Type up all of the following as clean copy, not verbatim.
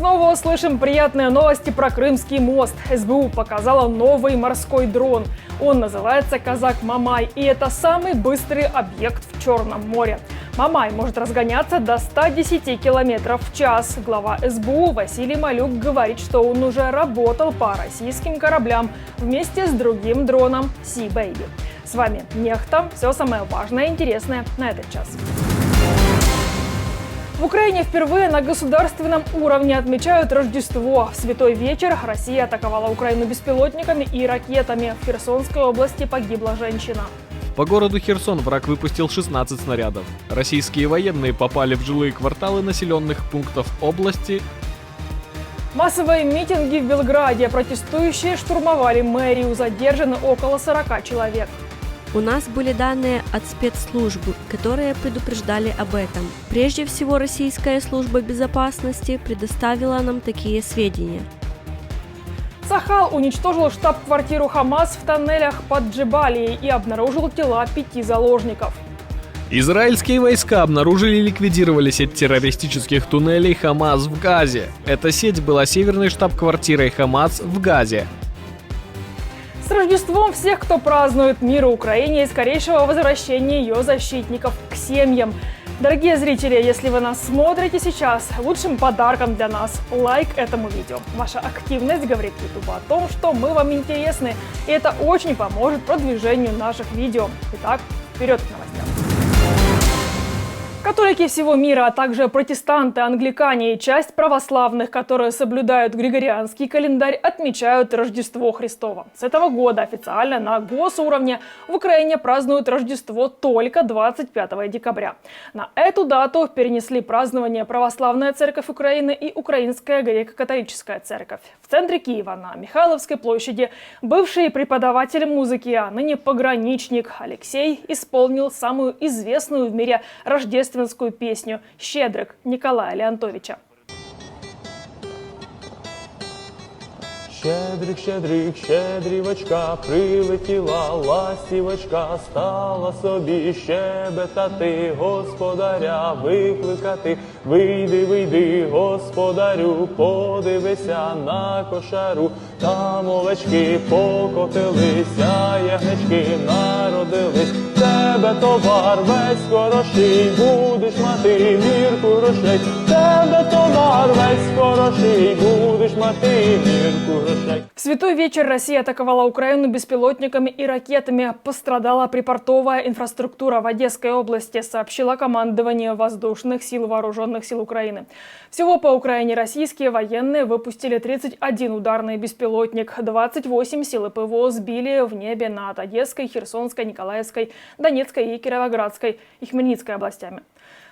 снова услышим приятные новости про Крымский мост. СБУ показала новый морской дрон. Он называется «Казак Мамай», и это самый быстрый объект в Черном море. Мамай может разгоняться до 110 км в час. Глава СБУ Василий Малюк говорит, что он уже работал по российским кораблям вместе с другим дроном Sea Baby. С вами Нехта. Все самое важное и интересное на этот час. В Украине впервые на государственном уровне отмечают Рождество. В святой вечер Россия атаковала Украину беспилотниками и ракетами. В Херсонской области погибла женщина. По городу Херсон враг выпустил 16 снарядов. Российские военные попали в жилые кварталы населенных пунктов области. Массовые митинги в Белграде. Протестующие штурмовали мэрию. Задержаны около 40 человек. У нас были данные от спецслужб, которые предупреждали об этом. Прежде всего, Российская служба безопасности предоставила нам такие сведения. Сахал уничтожил штаб-квартиру Хамас в тоннелях под Джебалией и обнаружил тела 5 заложников. Израильские войска обнаружили и ликвидировали сеть террористических туннелей Хамас в Газе. Эта сеть была северной штаб-квартирой Хамас в Газе. С Рождеством всех, кто празднует мир Украине и скорейшего возвращения ее защитников к семьям. Дорогие зрители, если вы нас смотрите сейчас, лучшим подарком для нас лайк этому видео. Ваша активность говорит YouTube о том, что мы вам интересны, и это очень поможет продвижению наших видео. Итак, вперед к новостям. Католики всего мира, а также протестанты, англикане и часть православных, которые соблюдают григорианский календарь, отмечают Рождество Христово. С этого года официально на госуровне в Украине празднуют Рождество только 25 декабря. На эту дату перенесли празднование Православная Церковь Украины и Украинская Греко-католическая Церковь. В центре Киева на Михайловской площади бывший преподаватель музыки, а ныне пограничник Алексей исполнил самую известную в мире рождественскую песню «Щедрик» Николая Леонтовича. Щедрик, щедрик, щедрівочка, прилетіла ластівочка, стала собі щебетати, господаря викликати. Вийди, вийди, господарю, подивися на кошару, там овечки покотилися, ягнички народились. Тебе товар весь хороший, будеш мати мірку грошей. Тебе товар весь хороший, будеш мати мірку грошей. В святой вечер Россия атаковала Украину беспилотниками и ракетами. Пострадала припортовая инфраструктура в Одесской области, сообщило командование воздушных сил Вооруженных сил Украины. Всего по Украине российские военные выпустили 31 ударный беспилотник. 28 силы ПВО сбили в небе над Одесской, Херсонской, Николаевской, Донецкой и Кировоградской и Хмельницкой областями.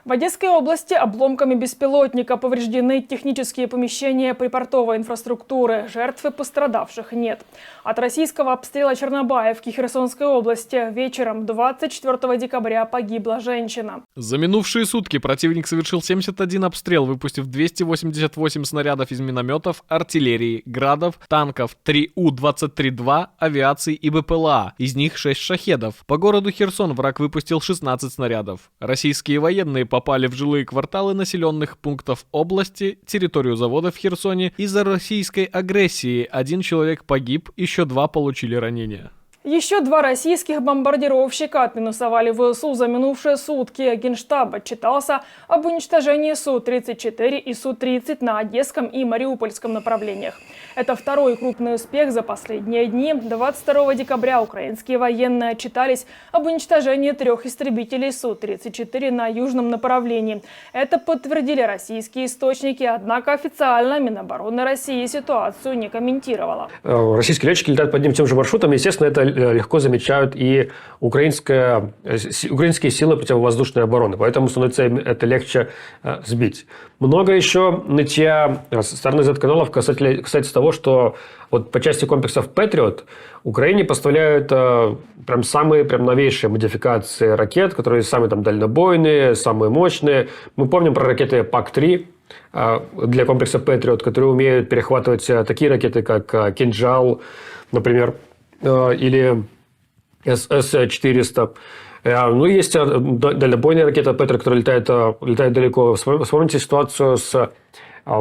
В Одесской области обломками беспилотника повреждены технические помещения припортовой инфраструктуры. Жертв и пострадавших нет. От российского обстрела Чернобаевки Херсонской области вечером 24 декабря погибла женщина. За минувшие сутки противник совершил 71 обстрел, выпустив 288 снарядов из минометов, артиллерии, градов, танков, 3 У-23-2, авиации и БПЛА. Из них 6 шахедов. По городу Херсон враг выпустил 16 снарядов. Российские военные попали в жилые кварталы населенных пунктов области, территорию завода в Херсоне. Из-за российской агрессии 1 человек погиб, еще 2 получили ранения. Еще 2 российских бомбардировщика отминусовали ВСУ за минувшие сутки. Генштаб отчитался об уничтожении Су-34 и Су-30 на Одесском и Мариупольском направлениях. Это второй крупный успех за последние дни. 22 декабря украинские военные отчитались об уничтожении 3 истребителей Су-34 на южном направлении. Это подтвердили российские источники, однако официально Минобороны России ситуацию не комментировала. Российские летчики летают по одним и тем же маршрутам. Естественно, это легко замечают и украинские силы противовоздушной обороны. Поэтому становится им это легче сбить. Много еще нытья со стороны Z-каналов касается того, что вот по части комплексов Patriot Украине поставляют прям самые новейшие модификации ракет, которые самые дальнобойные, самые мощные. Мы помним про ракеты ПАК-3 для комплекса Patriot, которые умеют перехватывать такие ракеты, как «Кинжал», например, или С-400. Ну, есть дальнобойная ракета Петра, которая летает далеко. Вспомните ситуацию с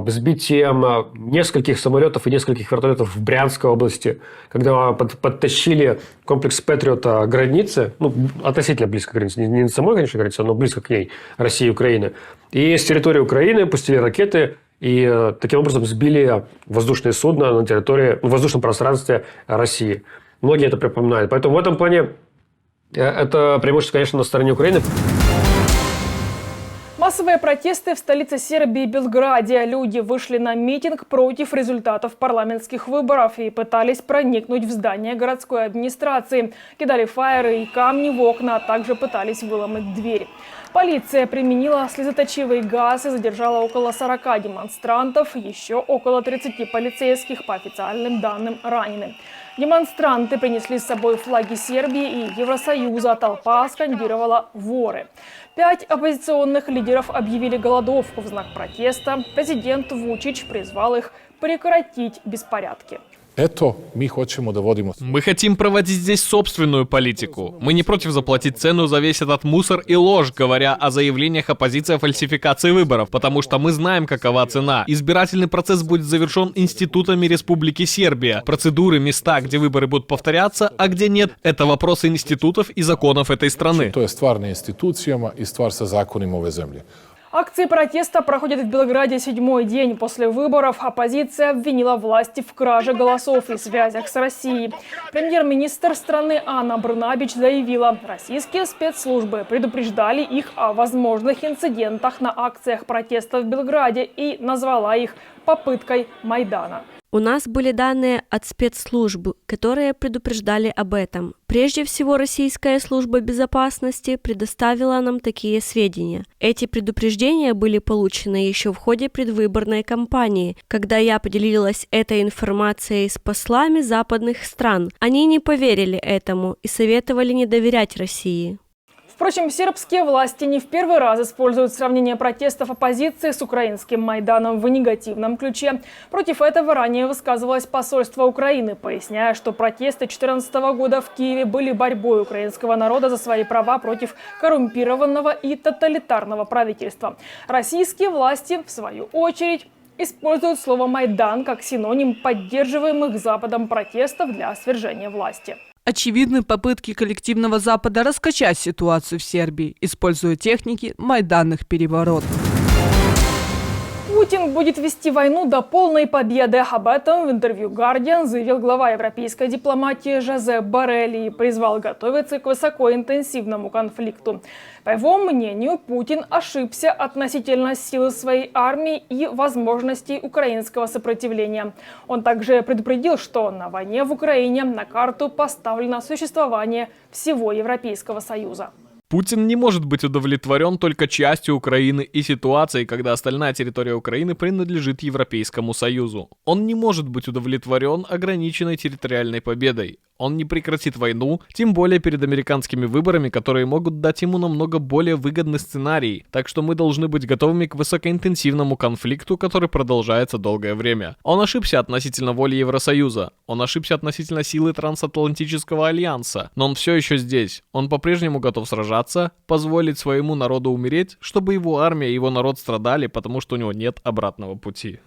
сбитием нескольких самолетов и нескольких вертолетов в Брянской области, когда подтащили комплекс «Патриота» к границе, ну, относительно близко к границе, не на самой, конечно, границе, но близко к ней, России и Украины. И с территории Украины пустили ракеты и таким образом сбили воздушные судна на территории, в воздушном пространстве России. Многие это припоминают. Поэтому в этом плане это преимущество, конечно, на стороне Украины. Массовые протесты в столице Сербии Белграде. Люди вышли на митинг против результатов парламентских выборов и пытались проникнуть в здание городской администрации. Кидали фаеры и камни в окна, а также пытались выломать двери. Полиция применила слезоточивый газ и задержала около 40 демонстрантов. Еще около 30 полицейских, по официальным данным, ранены. Демонстранты принесли с собой флаги Сербии и Евросоюза. Толпа скандировала «воры». 5 оппозиционных лидеров объявили голодовку в знак протеста. Президент Вучич призвал их прекратить беспорядки. Мы хотим проводить здесь собственную политику. Мы не против заплатить цену за весь этот мусор и ложь, говоря о заявлениях оппозиции о фальсификации выборов, потому что мы знаем, какова цена. Избирательный процесс будет завершен институтами Республики Сербия. Процедуры, места, где выборы будут повторяться, а где нет, это вопросы институтов и законов этой страны. To je stvar na institucijama i stvar sa zakonima ove zemlje. Акции протеста проходят в Белграде 7-й день после выборов. Оппозиция обвинила власти в краже голосов и связях с Россией. Премьер-министр страны Анна Брнабич заявила, российские спецслужбы предупреждали их о возможных инцидентах на акциях протеста в Белграде и назвала их попыткой Майдана. У нас были данные от спецслужб, которые предупреждали об этом. Прежде всего, Российская служба безопасности предоставила нам такие сведения. Эти предупреждения были получены еще в ходе предвыборной кампании, когда я поделилась этой информацией с послами западных стран. Они не поверили этому и советовали не доверять России. Впрочем, сербские власти не в первый раз используют сравнение протестов оппозиции с украинским Майданом в негативном ключе. Против этого ранее высказывалось посольство Украины, поясняя, что протесты 2014 года в Киеве были борьбой украинского народа за свои права против коррумпированного и тоталитарного правительства. Российские власти, в свою очередь, используют слово «Майдан» как синоним поддерживаемых Западом протестов для свержения власти. Очевидны попытки коллективного Запада раскачать ситуацию в Сербии, используя техники майданных переворотов. Путин будет вести войну до полной победы. Об этом в интервью «Гардиан» заявил глава европейской дипломатии Жозеп Боррелл и призвал готовиться к высокоинтенсивному конфликту. По его мнению, Путин ошибся относительно силы своей армии и возможностей украинского сопротивления. Он также предупредил, что на войне в Украине на карту поставлено существование всего Европейского Союза. Путин не может быть удовлетворен только частью Украины и ситуацией, когда остальная территория Украины принадлежит Европейскому Союзу. Он не может быть удовлетворен ограниченной территориальной победой. Он не прекратит войну, тем более перед американскими выборами, которые могут дать ему намного более выгодный сценарий. Так что мы должны быть готовыми к высокоинтенсивному конфликту, который продолжается долгое время. Он ошибся относительно воли Евросоюза. Он ошибся относительно силы трансатлантического альянса. Но он все еще здесь. Он по-прежнему готов сражаться, позволить своему народу умереть, чтобы его армия и его народ страдали, потому что у него нет обратного пути.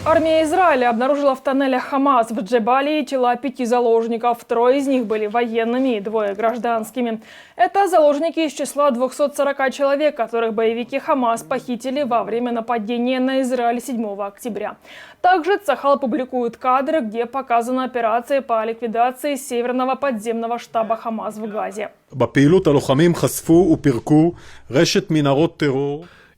Армия Израиля обнаружила в тоннелях Хамас в Джебалии тела 5 заложников. 3 из них были военными и 2 гражданскими. Это заложники из числа 240 человек, которых боевики Хамас похитили во время нападения на Израиль 7 октября. Также Цахал публикует кадры, где показана операция по ликвидации северного подземного штаба Хамас в Газе.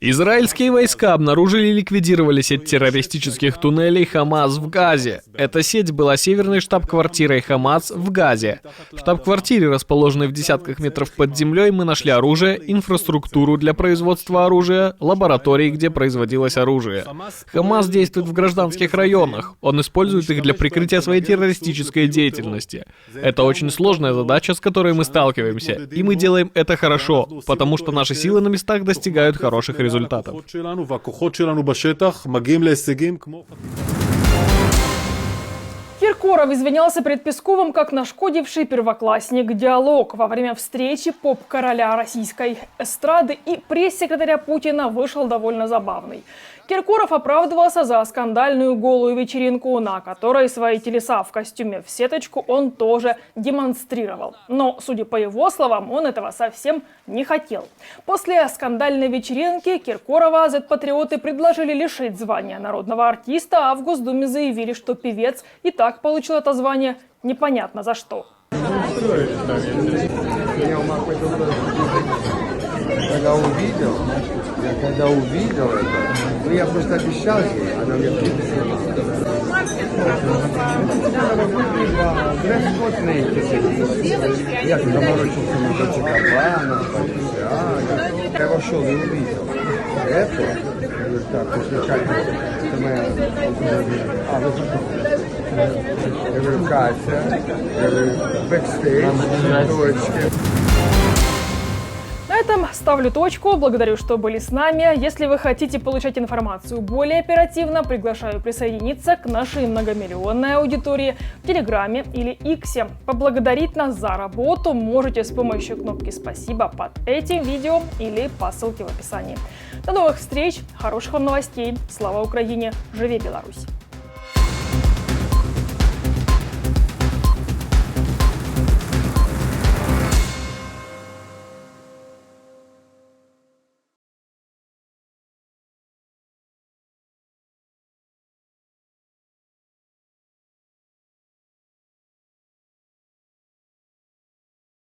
Израильские войска обнаружили и ликвидировали сеть террористических туннелей Хамас в Газе. Эта сеть была северной штаб-квартирой Хамас в Газе. В штаб-квартире, расположенной в десятках метров под землей, мы нашли оружие, инфраструктуру для производства оружия, лаборатории, где производилось оружие. Хамас действует в гражданских районах. Он использует их для прикрытия своей террористической деятельности. Это очень сложная задача, с которой мы сталкиваемся. И мы делаем это хорошо, потому что наши силы на местах достигают хороших результатов. Киркоров извинялся перед Песковым как нашкодивший первоклассник. Диалог во время встречи поп-короля российской эстрады и пресс-секретаря Путина вышел довольно забавный. Киркоров оправдывался за скандальную голую вечеринку, на которой свои телеса в костюме в сеточку он тоже демонстрировал. Но, судя по его словам, он этого совсем не хотел. После скандальной вечеринки Киркорова Z-патриоты предложили лишить звания народного артиста, а в Госдуме заявили, что певец и так получил это звание непонятно за что. Когда увидел это, я просто обещал ей, она мне приписала. Дресс-код я туда морочился на Дольче Габбана, я вошел и увидел это. Я говорю, так, после Катя, это моя... вы потом. Я говорю, Катя, я говорю, бэкстейдж, точки. На этом ставлю точку. Благодарю, что были с нами. Если вы хотите получать информацию более оперативно, приглашаю присоединиться к нашей многомиллионной аудитории в Телеграме или Иксе. Поблагодарить нас за работу можете с помощью кнопки «Спасибо» под этим видео или по ссылке в описании. До новых встреч, хороших вам новостей. Слава Украине! Живи Беларусь!